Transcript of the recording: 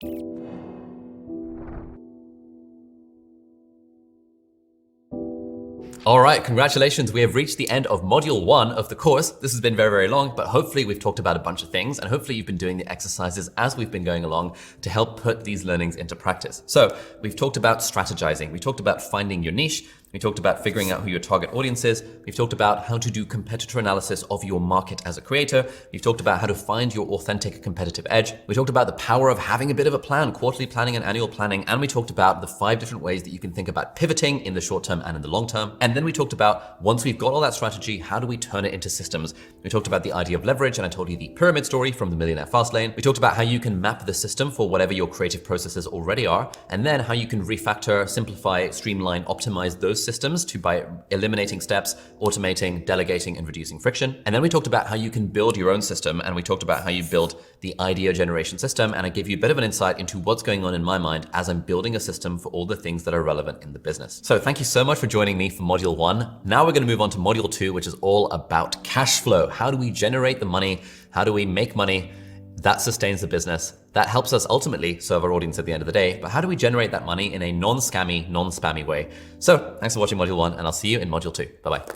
All right, congratulations. We have reached the end of module 1 of the course. This has been very, very long, but hopefully we've talked about a bunch of things, and hopefully you've been doing the exercises as we've been going along to help put these learnings into practice. So we've talked about strategizing. We talked about finding your niche. We talked about figuring out who your target audience is. We've talked about how to do competitor analysis of your market as a creator. We've talked about how to find your authentic competitive edge. We talked about the power of having a bit of a plan, quarterly planning and annual planning. And we talked about the 5 different ways that you can think about pivoting in the short term and in the long term. And then we talked about, once we've got all that strategy, how do we turn it into systems? We talked about the idea of leverage, and I told you the pyramid story from the Millionaire Fastlane. We talked about how you can map the system for whatever your creative processes already are, and then how you can refactor, simplify, streamline, optimize those systems by eliminating steps, automating, delegating, and reducing friction. And then we talked about how you can build your own system, and we talked about how you build the idea generation system, and I gave you a bit of an insight into what's going on in my mind as I'm building a system for all the things that are relevant in the business. So thank you so much for joining me for module 1. Now we're going to move on to module 2, which is all about cash flow. How do we generate the money? How do we make money that sustains the business? That helps us ultimately serve our audience at the end of the day. But how do we generate that money in a non-scammy, non-spammy way? So thanks for watching module 1, and I'll see you in module 2. Bye-bye.